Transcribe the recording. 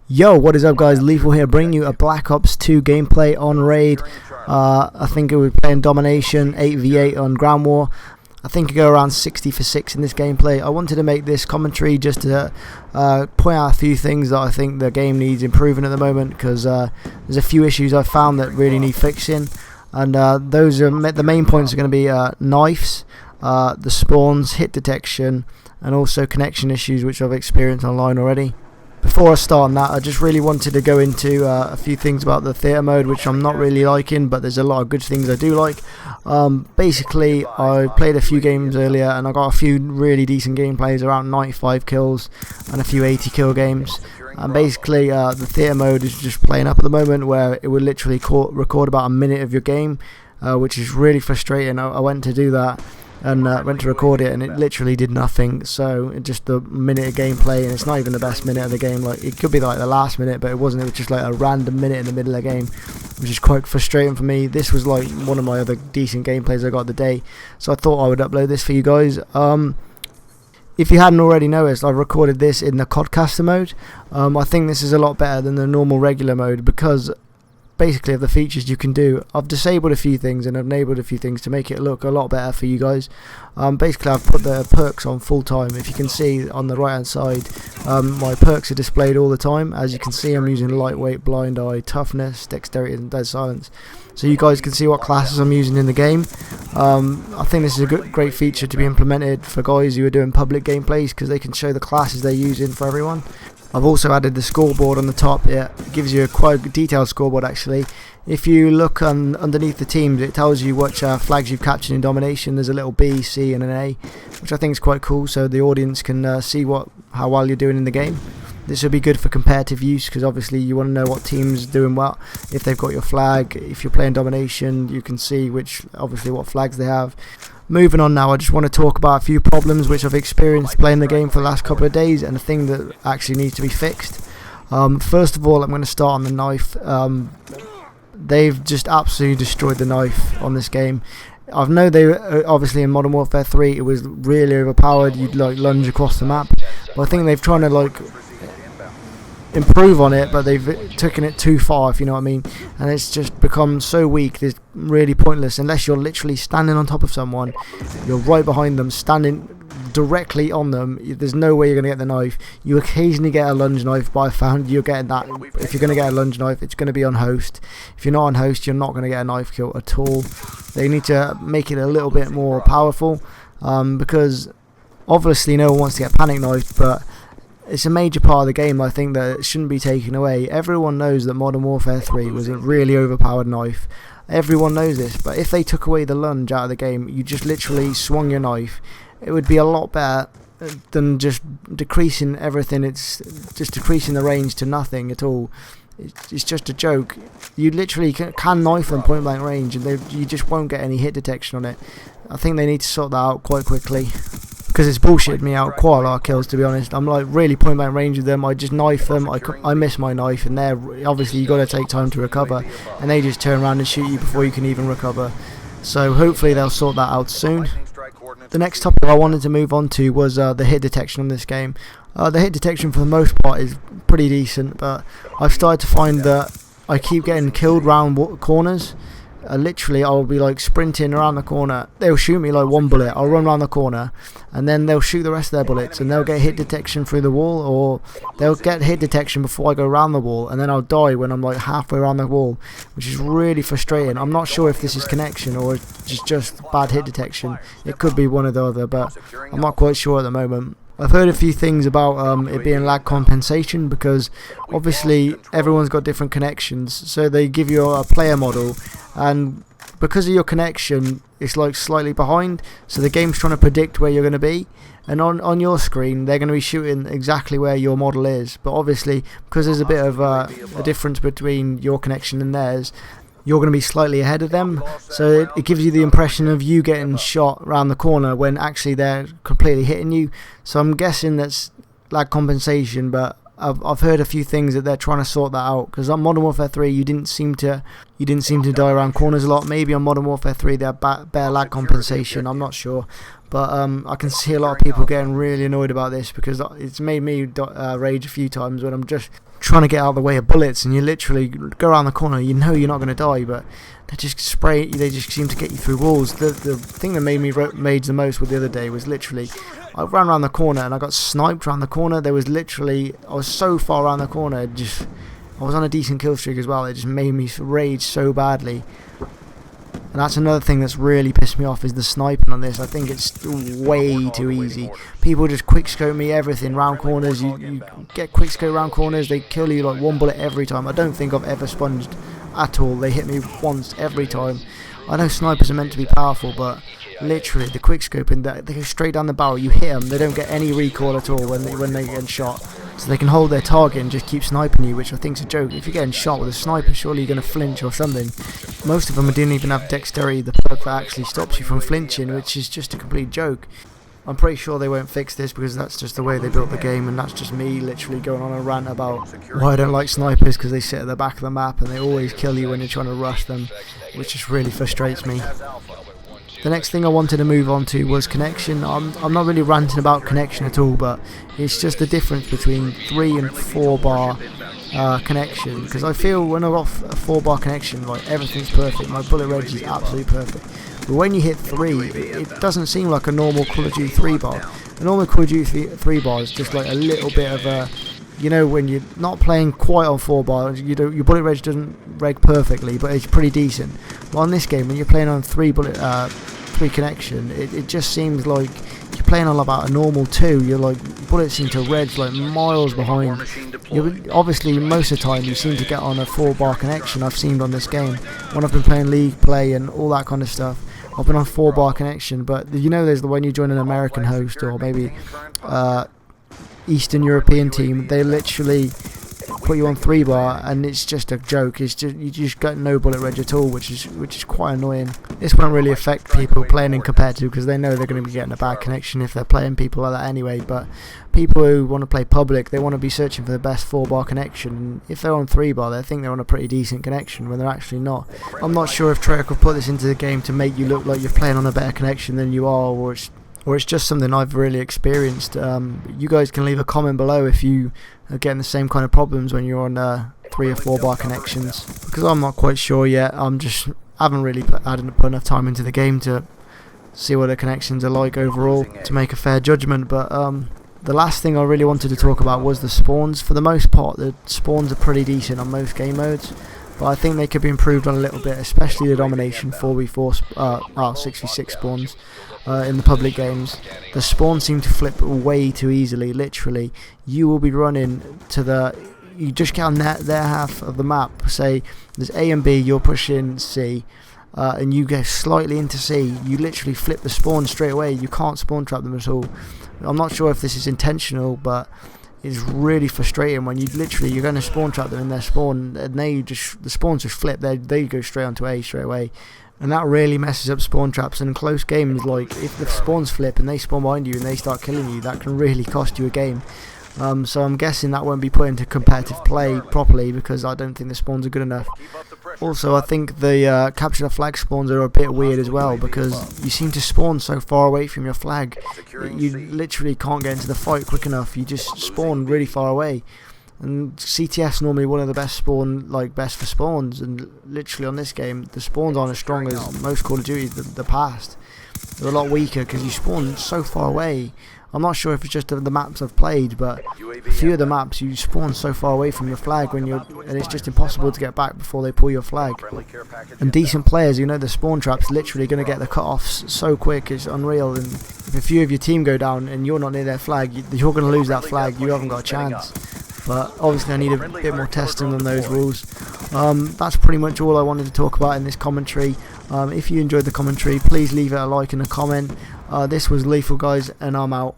Yo, what is up guys, Lethal here, bringing you a Black Ops 2 gameplay on Raid. I think we're playing Domination, 8v8 on Ground War. I think I go around 60 for 6 in this gameplay. I wanted to make this commentary just to point out a few things that I think the game needs improving at the moment, because there's a few issues I've found that really need fixing, and those are the main points are going to be knives, the spawns, hit detection, and also connection issues which I've experienced online already. Before I start on that, I just really wanted to go into a few things about the theatre mode, which I'm not really liking, but there's a lot of good things I do like. Basically, I played a few games earlier and I got a few really decent gameplays, around 95 kills and a few 80 kill games. And basically, the theatre mode is just playing up at the moment, where it will literally record about a minute of your game, which is really frustrating. I went to do that and went to record it, and it literally did nothing. So it just a minute of gameplay, and it's not even the best minute of the game. Like, it could be like the last minute, but it wasn't. It was just like a random minute in the middle of the game, which is quite frustrating for me. This was like one of my other decent gameplays I got the day, so I thought I would upload this for you guys. If you hadn't already noticed, I recorded this in the Codcaster mode. I think this is a lot better than the normal regular mode, because basically of the features you can do. I've disabled a few things and enabled a few things to make it look a lot better for you guys. Basically, I've put the perks on full time. If you can see on the right hand side, my perks are displayed all the time. As you can see, I'm using lightweight, blind eye, toughness, dexterity and dead silence, so you guys can see what classes I'm using in the game. I think this is a great feature to be implemented for guys who are doing public gameplays, because they can show the classes they're using for everyone. I've also added the scoreboard on the top. It gives you a quite detailed scoreboard actually. If you look underneath the teams, it tells you which flags you've captured in Domination. There's a little B, C and an A, which I think is quite cool, so the audience can see how well you're doing in the game. This will be good for competitive use, because obviously you want to know what team's doing well. If they've got your flag, if you're playing Domination, you can see obviously what flags they have. Moving on now, I just want to talk about a few problems which I've experienced playing the game for the last couple of days, and a thing that actually needs to be fixed. First of all, I'm going to start on the knife. They've just absolutely destroyed the knife on this game. I know they obviously in Modern Warfare 3 it was really overpowered. You'd like lunge across the map, but I think they've tried to like improve on it, but they've taken it too far, if you know what I mean, and it's just become so weak. It's really pointless unless you're literally standing on top of someone, you're right behind them, standing directly on them. There's no way you're going to get the knife. You occasionally get a lunge knife, but I found you're getting that. If you're going to get a lunge knife, it's going to be on host. If you're not on host, you're not going to get a knife kill at all. They need to make it a little bit more powerful, because obviously no one wants to get panic knifed, but it's a major part of the game, I think, that it shouldn't be taken away. Everyone knows that Modern Warfare 3 was a really overpowered knife. Everyone knows this, but if they took away the lunge out of the game, you just literally swung your knife, it would be a lot better than just decreasing everything. It's just decreasing the range to nothing at all. It's just a joke. You literally can knife them point blank range, and you just won't get any hit detection on it. I think they need to sort that out quite quickly, because it's bullshitted me out quite a lot of kills, to be honest. I'm like really point blank range with them. I just knife them. I miss my knife, and they're obviously you got to take time to recover, and they just turn around and shoot you before you can even recover. So hopefully they'll sort that out soon. The next topic I wanted to move on to was the hit detection on this game. The hit detection for the most part is pretty decent, but I've started to find that I keep getting killed round corners. Literally, I'll be like sprinting around the corner, they'll shoot me like one bullet, I'll run around the corner, and then they'll shoot the rest of their bullets, and they'll get hit detection through the wall, or they'll get hit detection before I go around the wall, and then I'll die when I'm like halfway around the wall, which is really frustrating. I'm not sure if this is connection or it's just bad hit detection. It could be one or the other, but I'm not quite sure at the moment. I've heard a few things about it being lag compensation, because obviously everyone's got different connections, so they give you a player model, and because of your connection it's like slightly behind, so the game's trying to predict where you're going to be, and on your screen they're going to be shooting exactly where your model is, but obviously because there's a bit of a difference between your connection and theirs, you're going to be slightly ahead of them, so it gives you the impression of you getting shot around the corner when actually they're completely hitting you. So I'm guessing that's lag compensation, but I've heard a few things that they're trying to sort that out, because on Modern Warfare 3 you didn't seem to die around corners a lot. Maybe on Modern Warfare 3 they have better lag compensation, I'm not sure, but I can see a lot of people getting really annoyed about this, because it's made me rage a few times when I'm just trying to get out of the way of bullets, and you literally go around the corner, you know you're not going to die, but they just seem to get you through walls. The thing that made me rage the most with the other day was literally, I ran around the corner and I got sniped around the corner. There was literally, I was so far around the corner, I was on a decent kill streak as well. It just made me rage so badly. And that's another thing that's really pissed me off, is the sniping on this. I think it's way too easy. People just quickscope me everything round corners. You get quickscope round corners, they kill you like one bullet every time. I don't think I've ever sponged at all. They hit me once every time. I know snipers are meant to be powerful, but literally the quickscoping, they go straight down the barrel. You hit them, they don't get any recoil at all when they get shot. So they can hold their target and just keep sniping you, which I think is a joke. If you're getting shot with a sniper, surely you're going to flinch or something. Most of them didn't even have dexterity, the perk that actually stops you from flinching, which is just a complete joke. I'm pretty sure they won't fix this, because that's just the way they built the game, and that's just me literally going on a rant about why I don't like snipers, because they sit at the back of the map and they always kill you when you're trying to rush them, which just really frustrates me. The next thing I wanted to move on to was connection. I'm not really ranting about connection at all, but it's just the difference between 3 and 4 bar connection, because I feel when I've got a 4 bar connection, like, everything's perfect, my bullet reg is absolutely perfect. But when you hit 3, it doesn't seem like a normal Call of Duty 3 bar. A normal Call of Duty 3 bar is just like a little bit of a, you know, when you're not playing quite on 4 bar, your bullet reg doesn't reg perfectly, but it's pretty decent. Well, on this game, when you're playing on 3 connection, it just seems like you're playing on about a normal 2. You're like, bullets seem to reg like miles behind. Obviously, most of the time you seem to get on a 4 bar connection. I've seen on this game when I've been playing League play and all that kind of stuff. I've been on 4 bar connection, but you know, there's the when you join an American host or maybe Eastern European team, they literally put you on 3 bar and it's just a joke. It's just, you just got no bullet reg at all, which is quite annoying. This won't really affect people playing in competitive, because they know they're going to be getting a bad connection if they're playing people like that anyway. But people who want to play public, they want to be searching for the best 4 bar connection, and if they're on 3 bar, they think they're on a pretty decent connection when they're actually not. I'm not sure if Treyarch will put this into the game to make you look like you're playing on a better connection than you are, or it's just something I've really experienced. You guys can leave a comment below if you are getting the same kind of problems when you're on 3 or 4 bar connections, because I'm not quite sure yet. I haven't really put enough time into the game to see what the connections are like overall to make a fair judgment. But the last thing I really wanted to talk about was the spawns. For the most part, the spawns are pretty decent on most game modes, but I think they could be improved on a little bit, especially the domination 4v4 6v6 spawns. In the public games, the spawns seem to flip way too easily. Literally, you will be running to you just get on their half of the map, say there's A and B, you're pushing C, and you go slightly into C, you literally flip the spawn straight away. You can't spawn trap them at all. I'm not sure if this is intentional, but it's really frustrating when you're going to spawn trap them in their spawn, and the spawns just flip. They go straight onto A straight away. And that really messes up spawn traps. And in close games, like if the spawns flip and they spawn behind you and they start killing you, that can really cost you a game. So I'm guessing that won't be put into competitive play properly, because I don't think the spawns are good enough. Also, I think the capture the flag spawns are a bit weird as well, because you seem to spawn so far away from your flag that you literally can't get into the fight quick enough. You just spawn really far away. And CTF's normally one of the best best for spawns, and literally on this game the spawns aren't as strong as most Call of Duty the past. They're a lot weaker because you spawn so far away. I'm not sure if it's just the maps I've played, but a few of the maps you spawn so far away from your flag and it's just impossible to get back before they pull your flag. And decent players, you know, the spawn trap's literally going to get the cut-offs so quick, it's unreal. And if a few of your team go down and you're not near their flag, you're going to lose that flag. You haven't got a chance. But obviously I need a bit more testing on those rules. That's pretty much all I wanted to talk about in this commentary. If you enjoyed the commentary, please leave it a like and a comment. This was Lethal, guys, and I'm out.